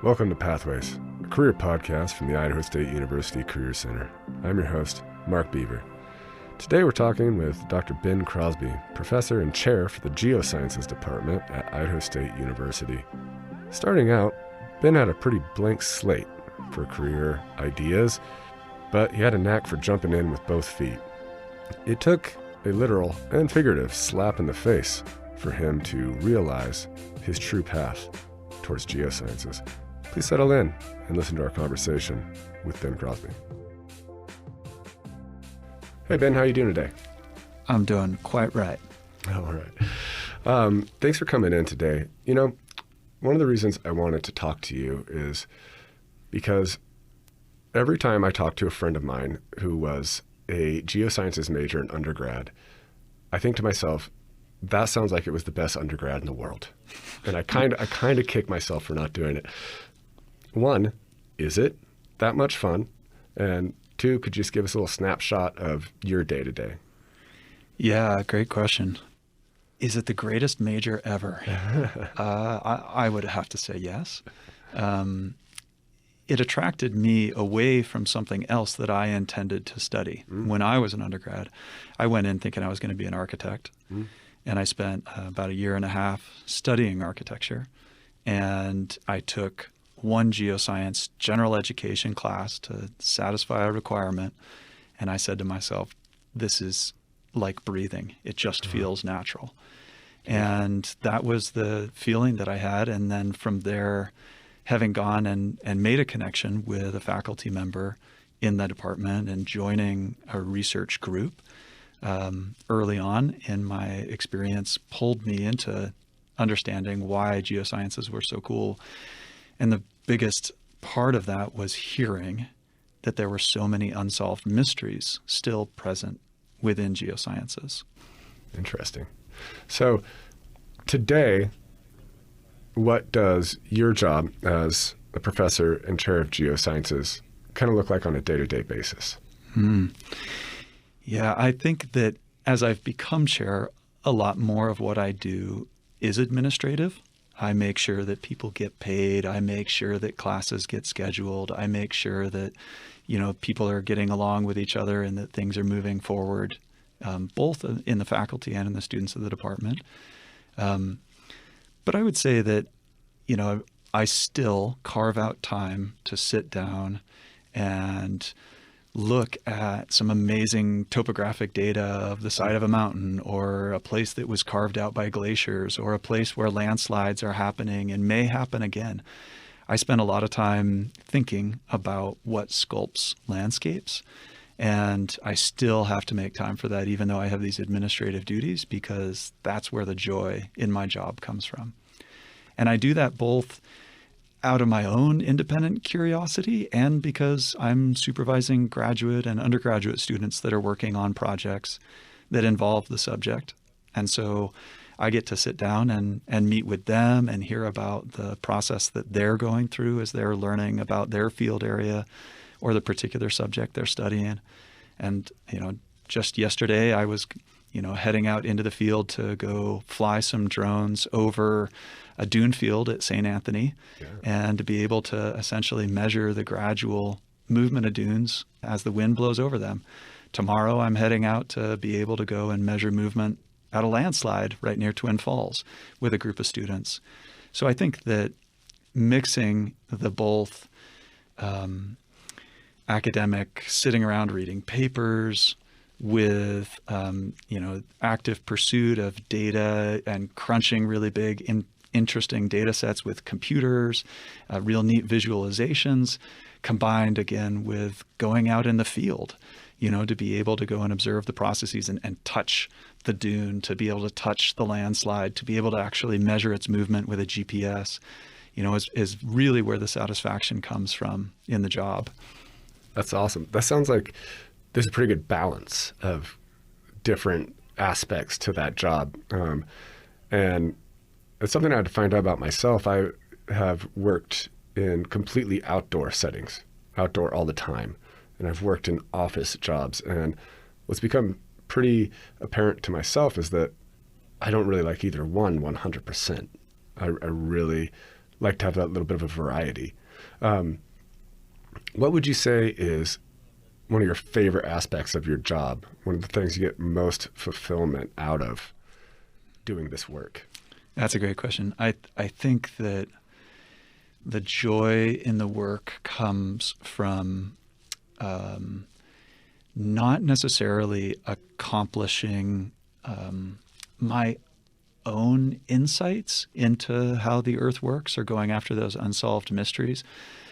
Welcome to Pathways, a career podcast from the Idaho State University Career Center. I'm your host, Mark Beaver. Today we're talking with Dr. Ben Crosby, professor and chair for the Geosciences Department at Idaho State University. Starting out, Ben had a pretty blank slate for career ideas, but he had a knack for jumping in with both feet. It took a literal and figurative slap in the face for him to realize his true path towards geosciences. Please settle in and listen to our conversation with Ben Crosby. Hey Ben, how are you doing today? I'm doing quite right. All right. Thanks for coming in today. You know, one of the reasons I wanted to talk to you is because every time I talk to a friend of mine who was a geosciences major in undergrad, I think to myself, that sounds like it was the best undergrad in the world. And I kind of kick myself for not doing it. One, is it that much fun? And two, could you just give us a little snapshot of your day-to-day? Yeah, great question. Is it the greatest major ever? I would have to say yes. It attracted me away from something else that I intended to study. When I was an undergrad, I went in thinking I was going to be an architect. And I spent about a year and a half studying architecture. And I took one geoscience general education class to satisfy a requirement. And I said to myself, this is like breathing. It just feels natural. And that was the feeling that I had. And then from there, having gone and made a connection with a faculty member in the department and joining a research group early on in my experience pulled me into understanding why geosciences were so cool. And the biggest part of that was hearing that there were so many unsolved mysteries still present within geosciences. Interesting. So today, what does your job as a professor and chair of geosciences kind of look like on a day-to-day basis? Yeah, I think that as I've become chair, a lot more of what I do is administrative. I make sure that people get paid. I make sure that classes get scheduled. I make sure that, people are getting along with each other and that things are moving forward, both in the faculty and in the students of the department. But I would say that, I still carve out time to sit down and look at some amazing topographic data of the side of a mountain or a place that was carved out by glaciers or a place where landslides are happening and may happen again. I spend a lot of time thinking about what sculpts landscapes, and I still have to make time for that even though I have these administrative duties, because that's where the joy in my job comes from. And I do that both out of my own independent curiosity and because I'm supervising graduate and undergraduate students that are working on projects that involve the subject. And so I get to sit down and meet with them and hear about the process that they're going through as they're learning about their field area or the particular subject they're studying. And, just yesterday I was, heading out into the field to go fly some drones over a dune field at St. Anthony and to be able to essentially measure the gradual movement of dunes as the wind blows over them. Tomorrow I'm heading out to be able to go and measure movement at a landslide right near Twin Falls with a group of students. So I think that mixing the both academic sitting around reading papers with active pursuit of data and crunching really big interesting data sets with computers, real neat visualizations, combined again with going out in the field, to be able to go and observe the processes and touch the dune, to be able to touch the landslide, to be able to actually measure its movement with a GPS, is really where the satisfaction comes from in the job. That's awesome. That sounds like there's a pretty good balance of different aspects to that job. And it's something I had to find out about myself. I have worked in completely outdoor settings, outdoor all the time. And I've worked in office jobs. And what's become pretty apparent to myself is that I don't really like either one 100%. I really like to have that little bit of a variety. What would you say is one of your favorite aspects of your job? One of the things you get most fulfillment out of doing this work? That's a great question. I think that the joy in the work comes from not necessarily accomplishing my own insights into how the earth works or going after those unsolved mysteries,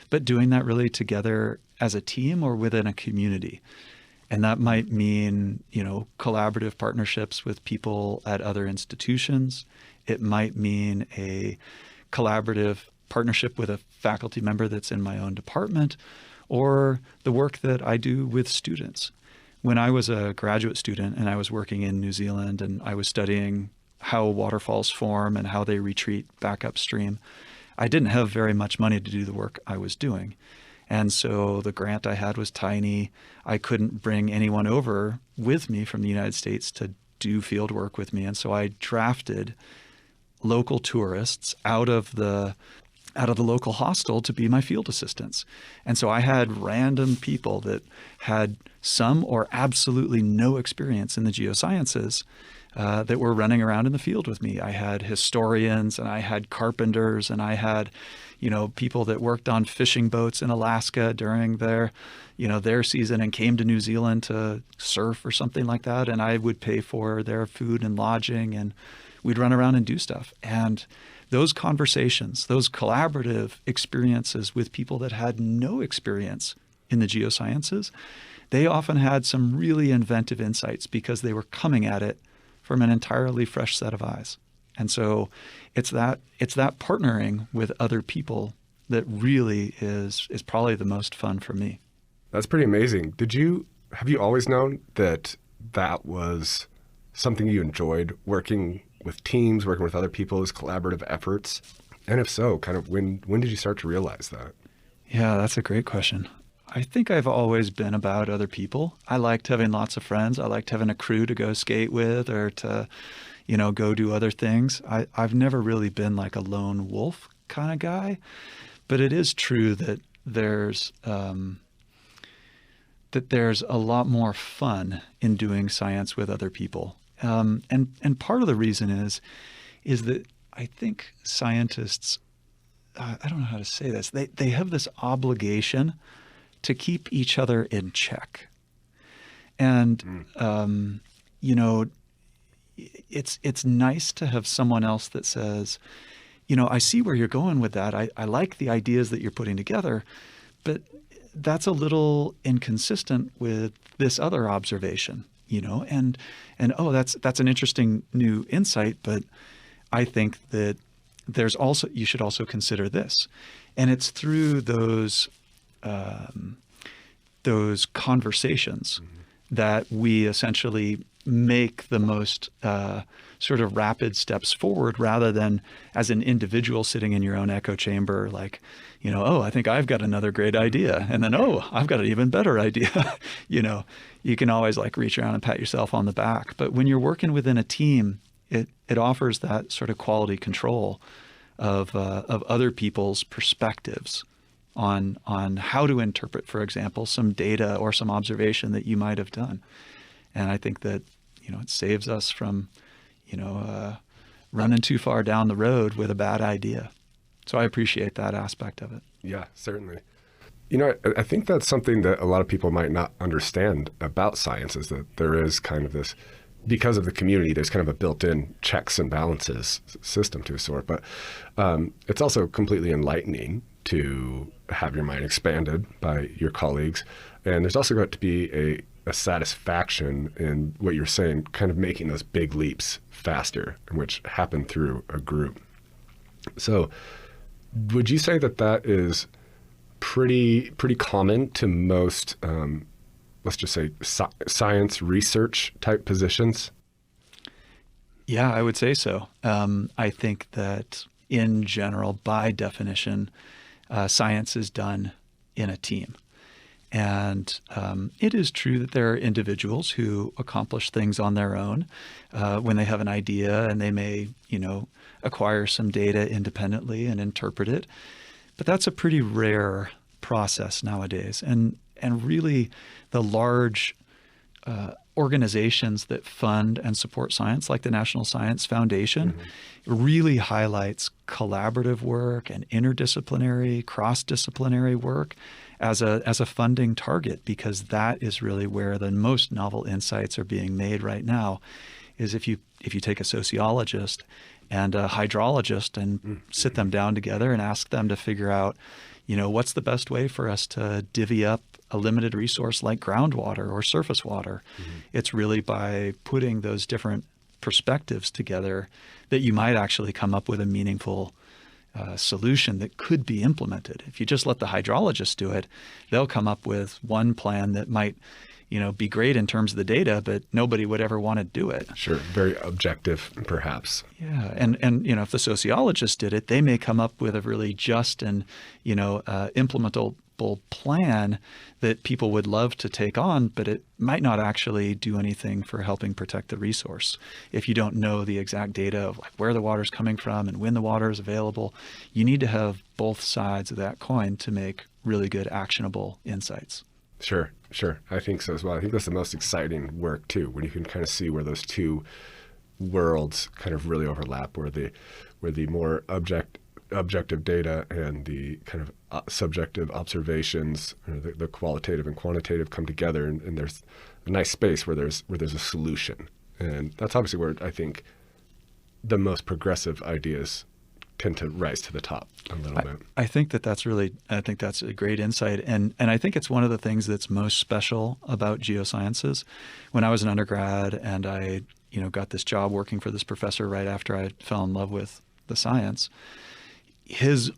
but doing that really together as a team or within a community. And that might mean, collaborative partnerships with people at other institutions. It might mean a collaborative partnership with a faculty member that's in my own department, or the work that I do with students. When I was a graduate student and I was working in New Zealand and I was studying how waterfalls form and how they retreat back upstream, I didn't have very much money to do the work I was doing. And so the grant I had was tiny. I couldn't bring anyone over with me from the United States to do field work with me. And so I drafted local tourists out of the local hostel to be my field assistants. And so I had random people that had some or absolutely no experience in the geosciences that were running around in the field with me. I had historians and I had carpenters and I had, people that worked on fishing boats in Alaska during their season and came to New Zealand to surf or something like that. And I would pay for their food and lodging and we'd run around and do stuff. And those conversations, those collaborative experiences with people that had no experience in the geosciences, they often had some really inventive insights because they were coming at it from an entirely fresh set of eyes. And so it's that partnering with other people that really is probably the most fun for me. That's pretty amazing. Have you always known that was something you enjoyed, working with teams, working with other people's collaborative efforts? And if so, kind of when did you start to realize that? Yeah, that's a great question. I think I've always been about other people. I liked having lots of friends. I liked having a crew to go skate with or to, go do other things. I've never really been like a lone wolf kind of guy, but it is true that there's a lot more fun in doing science with other people. And part of the reason is that I think scientists, I don't know how to say this, they have this obligation to keep each other in check. And, it's nice to have someone else that says, I see where you're going with that. I like the ideas that you're putting together, but that's a little inconsistent with this other observation, and that's an interesting new insight, but I think that you should also consider this. And it's through those conversations that we essentially make the most sort of rapid steps forward, rather than as an individual sitting in your own echo chamber, like, I think I've got another great idea. And then, I've got an even better idea. You can always like reach around and pat yourself on the back. But when you're working within a team, it offers that sort of quality control of other people's perspectives on how to interpret, for example, some data or some observation that you might have done. And I think that, it saves us from, running too far down the road with a bad idea. So I appreciate that aspect of it. Yeah, certainly. I think that's something that a lot of people might not understand about science, is that there is kind of this, because of the community, there's kind of a built-in checks and balances system to a sort. But it's also completely enlightening to have your mind expanded by your colleagues. And there's also got to be a satisfaction in what you're saying, kind of making those big leaps faster, which happen through a group. So would you say that is pretty common to most, let's just say, science research type positions? Yeah, I would say so. I think that in general, by definition, science is done in a team. And it is true that there are individuals who accomplish things on their own when they have an idea, and they may, acquire some data independently and interpret it. But that's a pretty rare process nowadays. And really the large organizations that fund and support science, like the National Science Foundation, really highlights collaborative work and interdisciplinary, cross-disciplinary work as a funding target, because that is really where the most novel insights are being made right now. Is if you take a sociologist and a hydrologist and sit them down together and ask them to figure out, what's the best way for us to divvy up a limited resource like groundwater or surface water. It's really by putting those different perspectives together that you might actually come up with a meaningful solution that could be implemented. If you just let the hydrologists do it, they'll come up with one plan that might be great in terms of the data, but nobody would ever want to do it. Sure. Very objective, perhaps. Yeah. And if the sociologists did it, they may come up with a really just and, implementable plan that people would love to take on, but it might not actually do anything for helping protect the resource. If you don't know the exact data of like where the water is coming from and when the water is available, you need to have both sides of that coin to make really good actionable insights. Sure. I think so as well. I think that's the most exciting work too, when you can kind of see where those two worlds kind of really overlap, where the more objective data and the kind of subjective observations, or the qualitative and quantitative come together, and there's a nice space where there's a solution. And that's obviously where I think the most progressive ideas tend to rise to the top a little bit. I think that's a great insight. And I think it's one of the things that's most special about geosciences. When I was an undergrad and I, got this job working for this professor right after I fell in love with the science, his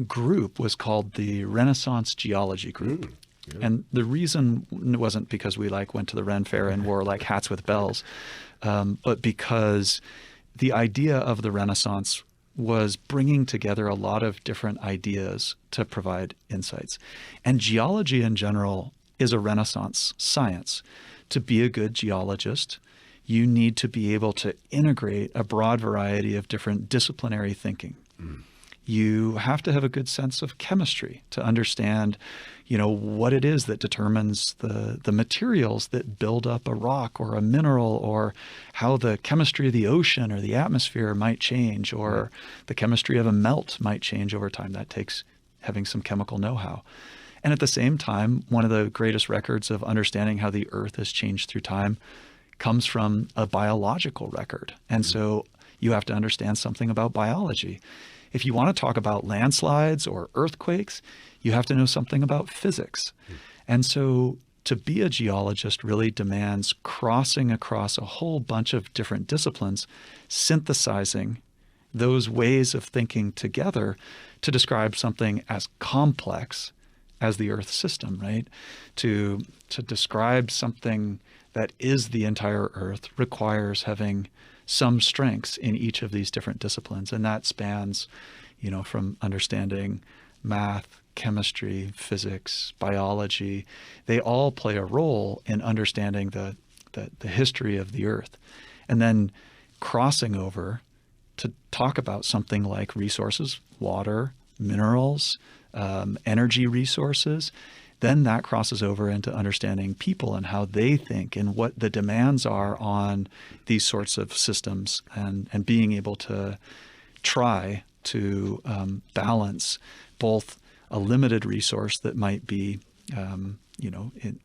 group was called the Renaissance Geology Group. Yeah. And the reason wasn't because we went to the Ren Fair and wore hats with bells, but because the idea of the Renaissance was bringing together a lot of different ideas to provide insights. And geology in general is a Renaissance science. To be a good geologist, you need to be able to integrate a broad variety of different disciplinary thinking. You have to have a good sense of chemistry to understand, what it is that determines the materials that build up a rock or a mineral, or how the chemistry of the ocean or the atmosphere might change, or the chemistry of a melt might change over time. That takes having some chemical know-how. And at the same time, one of the greatest records of understanding how the earth has changed through time comes from a biological record. And so you have to understand something about biology. If you want to talk about landslides or earthquakes, you have to know something about physics. And so to be a geologist really demands crossing across a whole bunch of different disciplines, synthesizing those ways of thinking together to describe something as complex as the Earth system, right? To describe something that is the entire Earth requires having some strengths in each of these different disciplines. And that spans, from understanding math, chemistry, physics, biology. They all play a role in understanding the history of the Earth. And then crossing over to talk about something like resources, water, minerals, energy resources. Then that crosses over into understanding people and how they think and what the demands are on these sorts of systems, and being able to try to balance both a limited resource that might be,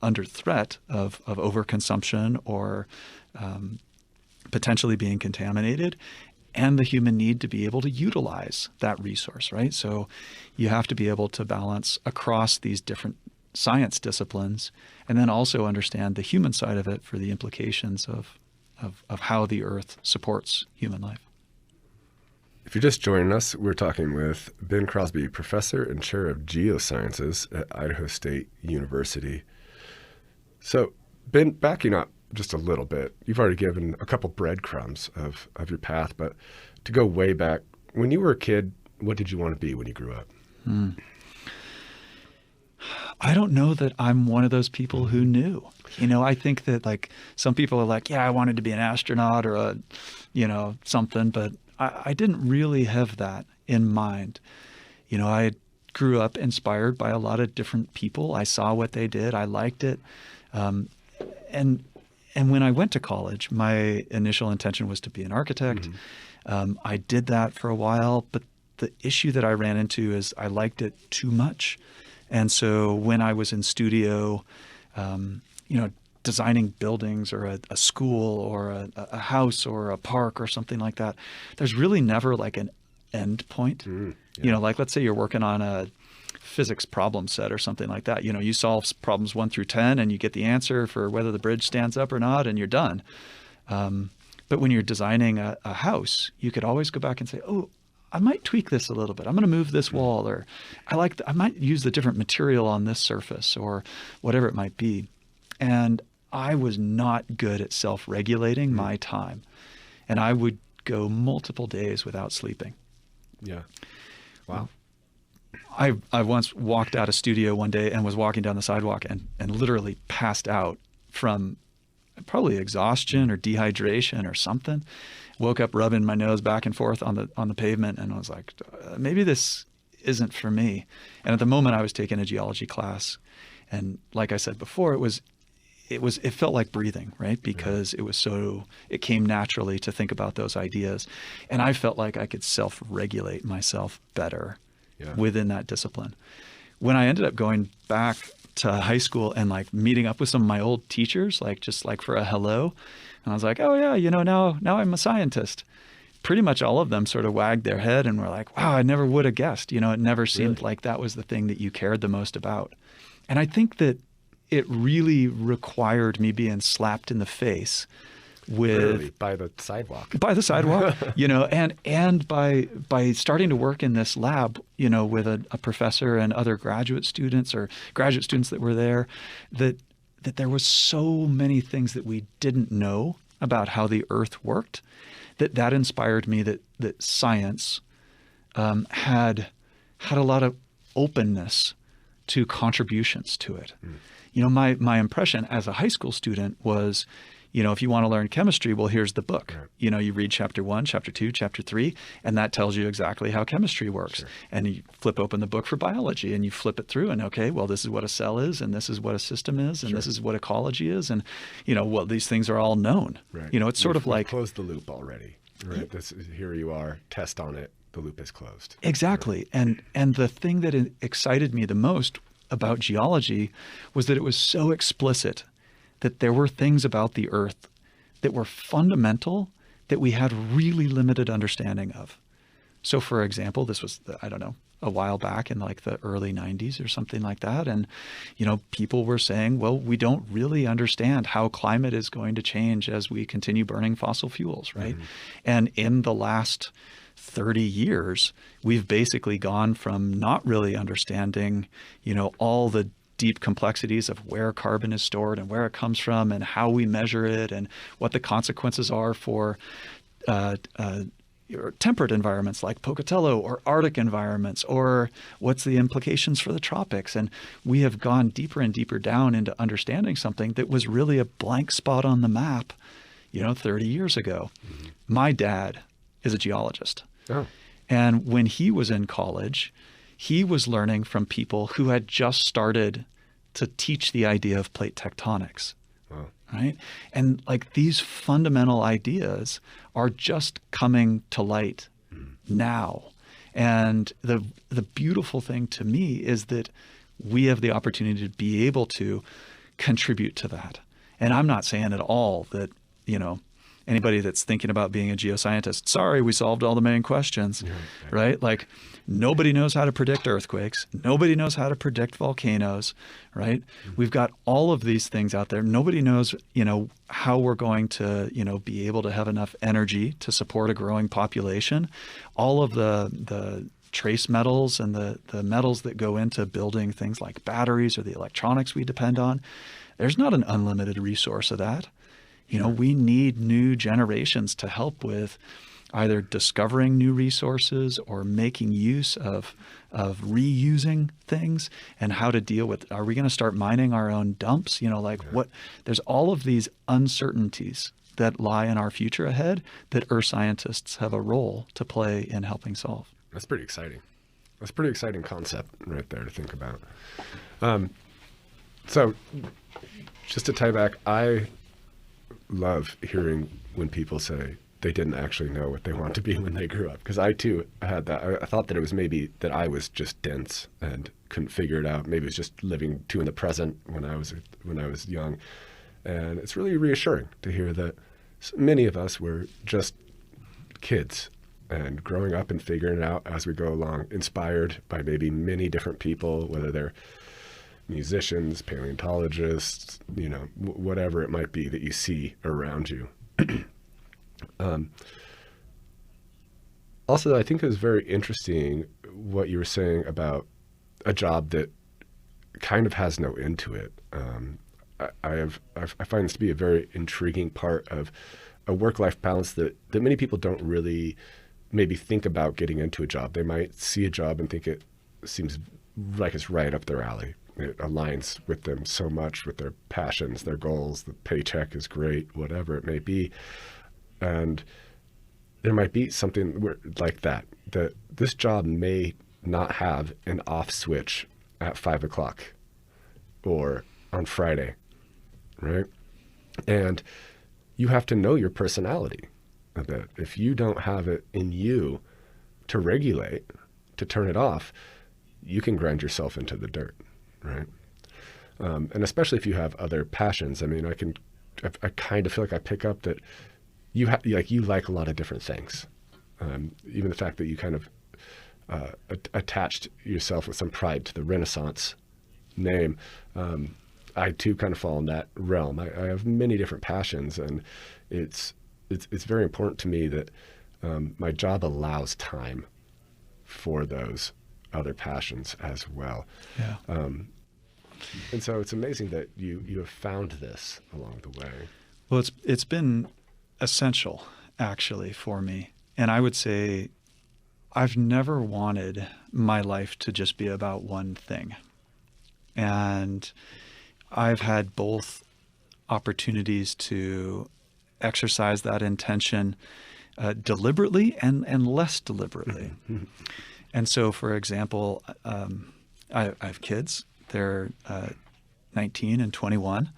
under threat of overconsumption or potentially being contaminated, and the human need to be able to utilize that resource, right? So you have to be able to balance across these different science disciplines, and then also understand the human side of it for the implications of how the Earth supports human life. If you're just joining us, we're talking with Ben Crosby, professor and chair of geosciences at Idaho State University. So, Ben, backing up just a little bit, you've already given a couple breadcrumbs of your path, but to go way back, when you were a kid, what did you want to be when you grew up? I don't know that I'm one of those people who knew. I think that some people are like, yeah, I wanted to be an astronaut or something, but I didn't really have that in mind. I grew up inspired by a lot of different people. I saw what they did. I liked it. And when I went to college, my initial intention was to be an architect. I did that for a while, but the issue that I ran into is I liked it too much. And so when I was in studio, designing buildings or a school or a house or a park or something like that, there's really never like an end point. Like let's say you're working on a physics problem set or something like that. You solve problems 1 through 10 and you get the answer for whether the bridge stands up or not, and you're done. But when you're designing a house, you could always go back and say, oh, I might tweak this a little bit. I'm going to move this wall, or I might use the different material on this surface, or whatever it might be. And I was not good at self-regulating my time. And I would go multiple days without sleeping. Yeah. Wow. I once walked out of studio one day and was walking down the sidewalk and literally passed out from probably exhaustion or dehydration or something. Woke up rubbing my nose back and forth on the pavement, and I was like, maybe this isn't for me. And at the moment I was taking a geology class, and like I said before, it felt like breathing, right? Because it came naturally to think about those ideas. And I felt like I could self-regulate myself better within that discipline. When I ended up going back to high school and like meeting up with some of my old teachers, just for a hello, and I was like, oh yeah, now I'm a scientist. Pretty much all of them sort of wagged their head and were like, wow, I never would have guessed. It never seemed like that was the thing that you cared the most about. And I think that it really required me being slapped in the face by the sidewalk, and by starting to work in this lab, with a professor and other graduate students that were there, that there was so many things that we didn't know about how the earth worked, that inspired me that science had a lot of openness to contributions to it. My impression as a high school student was, if you want to learn chemistry, well, here's the book. Right. You read chapter 1, chapter 2, chapter 3, and that tells you exactly how chemistry works. Sure. And you flip open the book for biology and you flip it through and, okay, well, this is what a cell is, and this is what a system is, and this is what ecology is. And, well, these things are all known. Right. It's sort of like closed the loop already. Right. Here you are, test on it. The loop is closed. Exactly. Right. And the thing that excited me the most about geology was that it was so explicit that there were things about the earth that were fundamental that we had really limited understanding of. So for example, this was, a while back in like the early 90s or something like that. And, people were saying, well, we don't really understand how climate is going to change as we continue burning fossil fuels, right? Mm-hmm. And in the last 30 years, we've basically gone from not really understanding, all the deep complexities of where carbon is stored and where it comes from and how we measure it and what the consequences are for temperate environments like Pocatello, or Arctic environments, or what's the implications for the tropics. And we have gone deeper and deeper down into understanding something that was really a blank spot on the map, 30 years ago. Mm-hmm. My dad is a geologist. Oh. And when he was in college, he was learning from people who had just started to teach the idea of plate tectonics. Wow. Right? And like these fundamental ideas are just coming to light now. And the beautiful thing to me is that we have the opportunity to be able to contribute to that. And I'm not saying at all that, anybody that's thinking about being a geoscientist, sorry, we solved all the main questions, right? Like nobody knows how to predict earthquakes. Nobody knows how to predict volcanoes, right? Mm-hmm. We've got all of these things out there. Nobody knows, how we're going to, be able to have enough energy to support a growing population. All of the trace metals and the metals that go into building things like batteries or the electronics we depend on, there's not an unlimited resource of that. We need new generations to help with either discovering new resources or making use of reusing things and how to deal with, are we going to start mining our own dumps? What, there's all of these uncertainties that lie in our future ahead that earth scientists have a role to play in helping solve. That's pretty exciting. That's a pretty exciting concept right there to think about. So just to tie back, I love hearing when people say they didn't actually know what they want to be when they grew up. Because I too had that. I thought that it was maybe that I was just dense and couldn't figure it out. Maybe it was just living too in the present when I was young. And it's really reassuring to hear that many of us were just kids and growing up and figuring it out as we go along, inspired by maybe many different people, whether they're musicians, paleontologists, whatever it might be that you see around you. Also, I think it was very interesting what you were saying about a job that kind of has no end to it. I find this to be a very intriguing part of a work-life balance that many people don't really maybe think about getting into a job. They might see a job and think it seems like it's right up their alley. It aligns with them so much, with their passions, their goals, the paycheck is great, whatever it may be. And there might be something like that this job may not have an off switch at 5 o'clock or on Friday, right? And you have to know your personality a bit. If you don't have it in you to regulate, to turn it off, you can grind yourself into the dirt, right? And especially if you have other passions. I mean, I kind of feel like I pick up that you like a lot of different things. Even the fact that you kind of attached yourself with some pride to the Renaissance name. I too kind of fall in that realm. I have many different passions, and it's very important to me that my job allows time for those other passions as well. Yeah. And so it's amazing that you have found this along the way. Well, it's been essential actually for me. And I would say I've never wanted my life to just be about one thing. And I've had both opportunities to exercise that intention deliberately and less deliberately. Mm-hmm. And so, for example, I have kids. They're 19 and 21.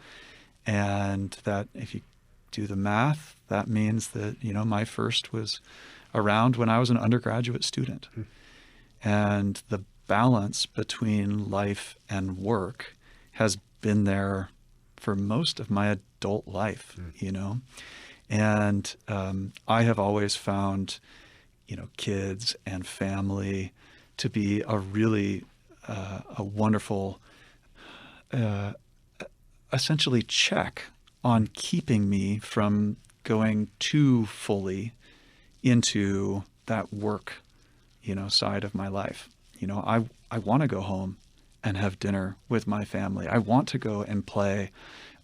And that, if you do the math, that means that, my first was around when I was an undergraduate student. Mm-hmm. And the balance between life and work has been there for most of my adult life, And I have always found, kids and family to be a really a wonderful, essentially check on keeping me from going too fully into that work, side of my life. I want to go home and have dinner with my family. I want to go and play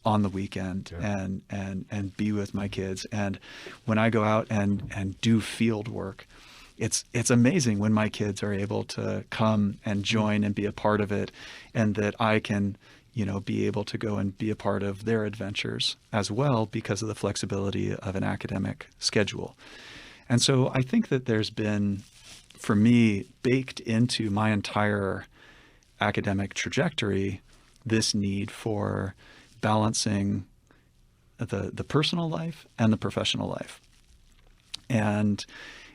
on the weekend and be with my kids. And when I go out and do field work, it's amazing when my kids are able to come and join and be a part of it, and that I can, be able to go and be a part of their adventures as well because of the flexibility of an academic schedule. And so I think that there's been, for me, baked into my entire academic trajectory, this need for balancing the personal life and the professional life. And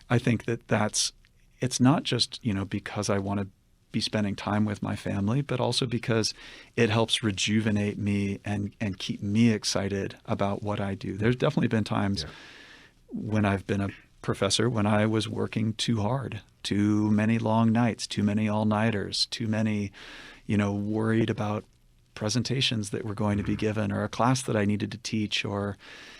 I think that it's not just, because I want to be spending time with my family, but also because it helps rejuvenate me and keep me excited about what I do. There's definitely been times when I've been a professor when I was working too hard, too many long nights, too many all-nighters, too many, worried about presentations that were going to be given, or a class that I needed to teach, or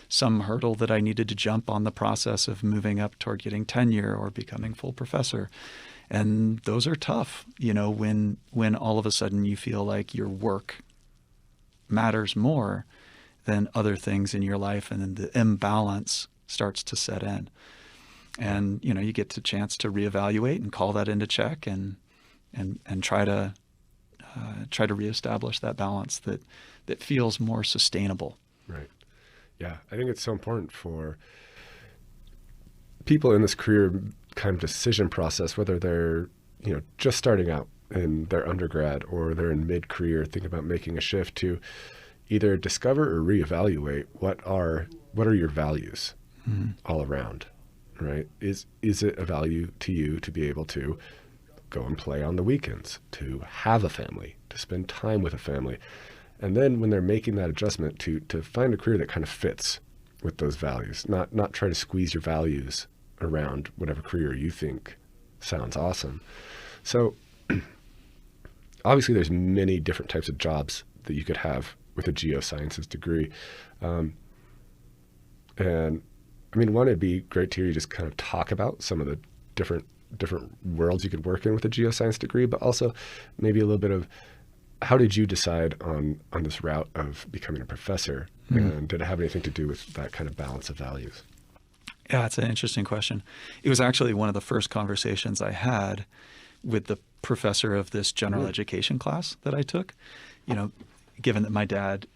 some hurdle that I needed to jump on the process of moving up toward getting tenure or becoming full professor. And those are tough, when all of a sudden you feel like your work matters more than other things in your life, and then the imbalance starts to set in. And, you get the chance to reevaluate and call that into check and try to reestablish that balance that feels more sustainable. Right. Yeah, I think it's so important for people in this career kind of decision process, whether they're, just starting out in their undergrad or they're in mid-career thinking about making a shift, to either discover or reevaluate what are your values all around, right? Is it a value to you to be able to go and play on the weekends, to have a family, to spend time with a family? And then when they're making that adjustment, to find a career that kind of fits with those values, not try to squeeze your values around whatever career you think sounds awesome. So obviously there's many different types of jobs that you could have with a geosciences degree. And I mean, one, it'd be great to hear you just kind of talk about some of the different worlds you could work in with a geoscience degree, but also maybe a little bit of how did you decide on this route of becoming a professor? And did it have anything to do with that kind of balance of values? Yeah, it's an interesting question. It was actually one of the first conversations I had with the professor of this general education class that I took. Given that my dad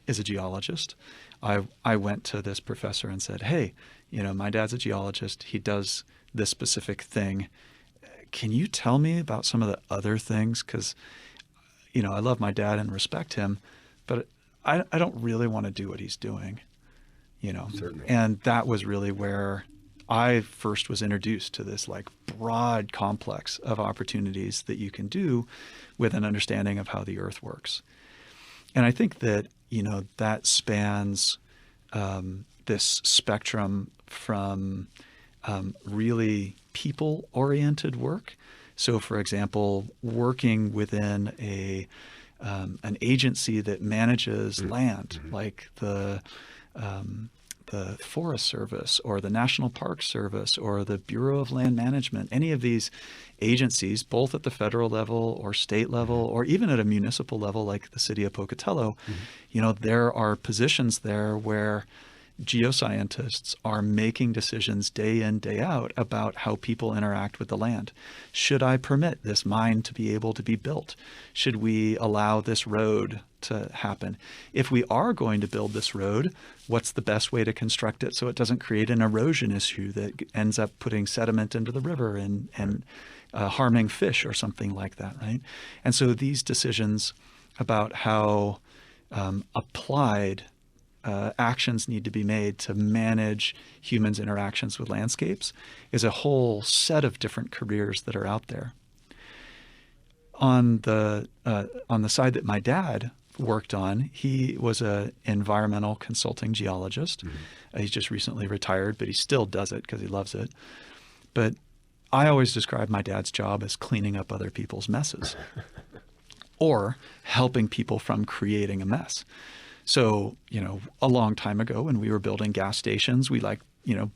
is a geologist, I went to this professor and said, hey, my dad's a geologist. He does this specific thing. Can you tell me about some of the other things? Because, I love my dad and respect him, but I don't really want to do what he's doing, Certainly. And that was really where I first was introduced to this like broad complex of opportunities that you can do with an understanding of how the earth works. And I think that, that spans this spectrum from really people-oriented work. So, for example, working within an agency that manages land, like the Forest Service or the National Park Service or the Bureau of Land Management, any of these agencies, both at the federal level or state level or even at a municipal level like the city of Pocatello, there are positions there where geoscientists are making decisions day in, day out about how people interact with the land. Should I permit this mine to be able to be built? Should we allow this road to happen? If we are going to build this road, what's the best way to construct it so it doesn't create an erosion issue that ends up putting sediment into the river and harming fish or something like that, right? And so these decisions about how applied actions need to be made to manage humans' interactions with landscapes is a whole set of different careers that are out there. On the side that my dad worked on, he was an environmental consulting geologist. He's just recently retired, but he still does it because he loves it. But I always describe my dad's job as cleaning up other people's messes or helping people from creating a mess. So, a long time ago when we were building gas stations, we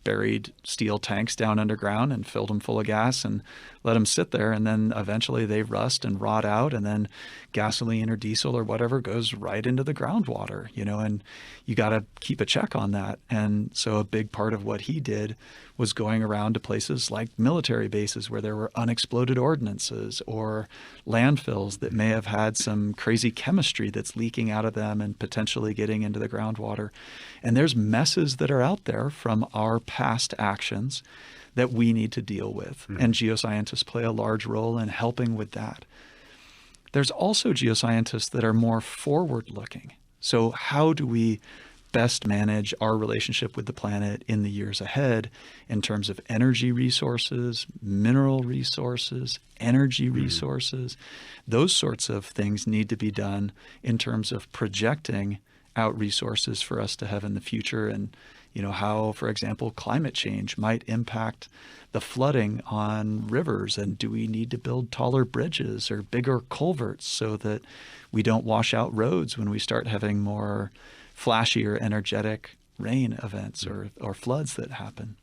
buried steel tanks down underground and filled them full of gas and let them sit there. And then eventually they rust and rot out. And then gasoline or diesel or whatever goes right into the groundwater, and you got to keep a check on that. And so a big part of what he did was going around to places like military bases where there were unexploded ordnances or landfills that may have had some crazy chemistry that's leaking out of them and potentially getting into the groundwater. And there's messes that are out there from our past actions that we need to deal with. And geoscientists play a large role in helping with that. There's also geoscientists that are more forward-looking. So how do we best manage our relationship with the planet in the years ahead in terms of energy resources, mineral resources, energy resources? Those sorts of things need to be done in terms of projecting out resources for us to have in the future, and how, for example, climate change might impact the flooding on rivers, and do we need to build taller bridges or bigger culverts so that we don't wash out roads when we start having more flashy or energetic rain events or floods that happen.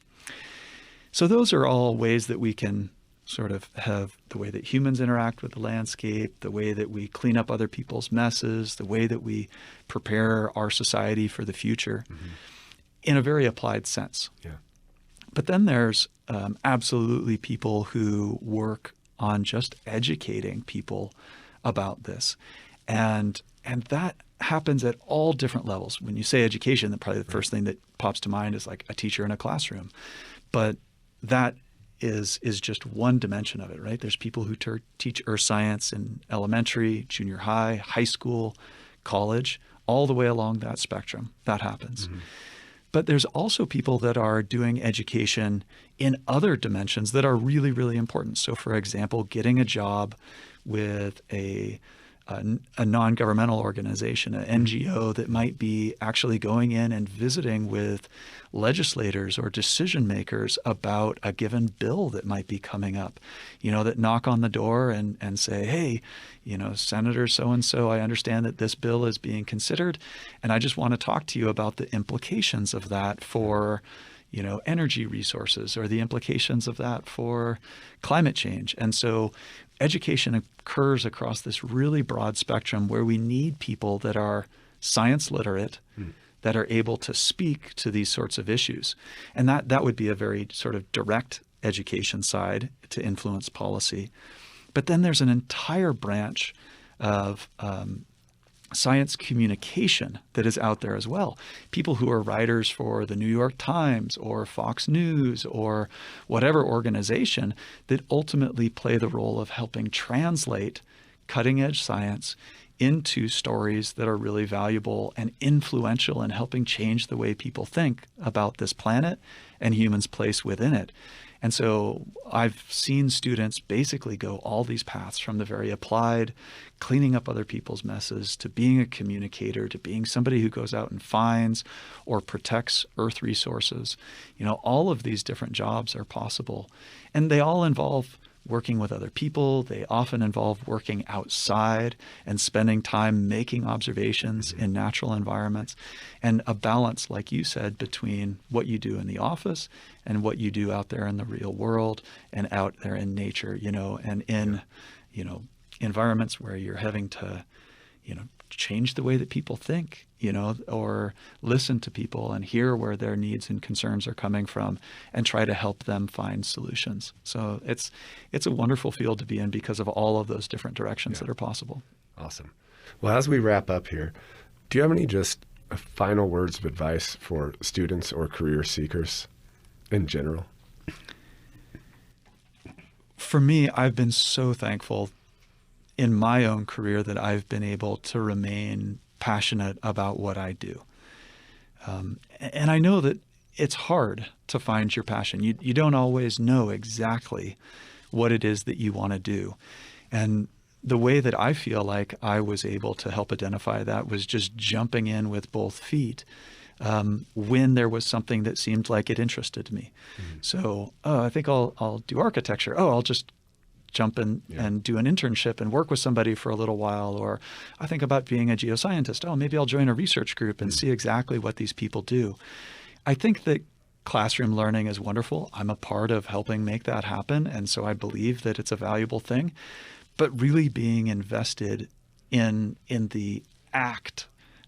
So those are all ways that we can sort of have the way that humans interact with the landscape, the way that we clean up other people's messes, the way that we prepare our society for the future in a very applied sense. Yeah. But then there's absolutely people who work on just educating people about this. And And that happens at all different levels. When you say education, then probably the first thing that pops to mind is like a teacher in a classroom. But that is just one dimension of it, right? There's people who teach earth science in elementary, junior high, high school, college, all the way along that spectrum. That happens. Mm-hmm. But there's also people that are doing education in other dimensions that are really, really important. So, for example, getting a job with a non-governmental organization, an NGO that might be actually going in and visiting with legislators or decision makers about a given bill that might be coming up, that knock on the door and say, hey, Senator so-and-so, I understand that this bill is being considered, and I just want to talk to you about the implications of that for energy resources, or the implications of that for climate change. And so education occurs across this really broad spectrum where we need people that are science literate, that are able to speak to these sorts of issues. And that would be a very sort of direct education side to influence policy. But then there's an entire branch of science communication that is out there as well. People who are writers for the New York Times or Fox News or whatever organization that ultimately play the role of helping translate cutting-edge science into stories that are really valuable and influential in helping change the way people think about this planet and humans' place within it. And so I've seen students basically go all these paths, from the very applied, cleaning up other people's messes, to being a communicator, to being somebody who goes out and finds or protects Earth resources. All of these different jobs are possible. And they all involve working with other people. They often involve working outside and spending time making observations in natural environments, and a balance, like you said, between what you do in the office and what you do out there in the real world and out there in nature, and in, environments where you're having to, change the way that people think, or listen to people and hear where their needs and concerns are coming from and try to help them find solutions. So it's a wonderful field to be in because of all of those different directions that are possible. Awesome. Well, as we wrap up here, do you have any just final words of advice for students or career seekers in general? For me, I've been so thankful in my own career that I've been able to remain passionate about what I do. And I know that it's hard to find your passion. You don't always know exactly what it is that you want to do. And the way that I feel like I was able to help identify that was just jumping in with both feet when there was something that seemed like it interested me. Mm-hmm. So, I think I'll do architecture. I'll just jump in and do an internship and work with somebody for a little while. Or I think about being a geoscientist. Maybe I'll join a research group and see exactly what these people do. I think that classroom learning is wonderful. I'm a part of helping make that happen. And so I believe that it's a valuable thing. But really being invested in the act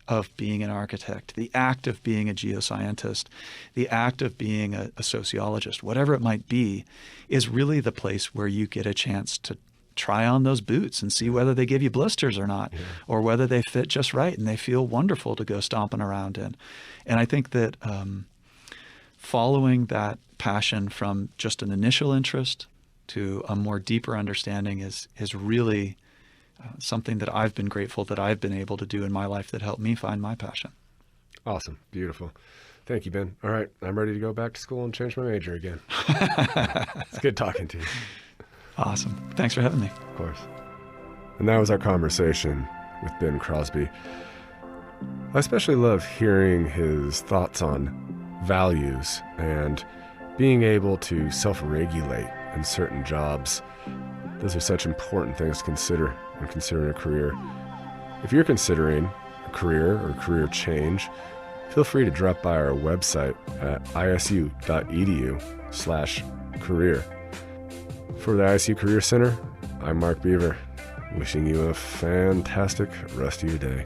of being an architect, the act of being a geoscientist, the act of being a sociologist, whatever it might be, is really the place where you get a chance to try on those boots and see whether they give you blisters or not, or whether they fit just right and they feel wonderful to go stomping around in. And I think that following that passion from just an initial interest to a more deeper understanding is really something that I've been grateful that I've been able to do in my life that helped me find my passion. Awesome. Beautiful. Thank you, Ben. All right. I'm ready to go back to school and change my major again. It's good talking to you. Awesome. Thanks for having me. Of course. And that was our conversation with Ben Crosby. I especially love hearing his thoughts on values and being able to self-regulate in certain jobs. Those are such important things to consider when considering a career. If you're considering a career or career change, feel free to drop by our website at isu.edu/career. For the ISU Career Center, I'm Mark Beaver, wishing you a fantastic rest of your day.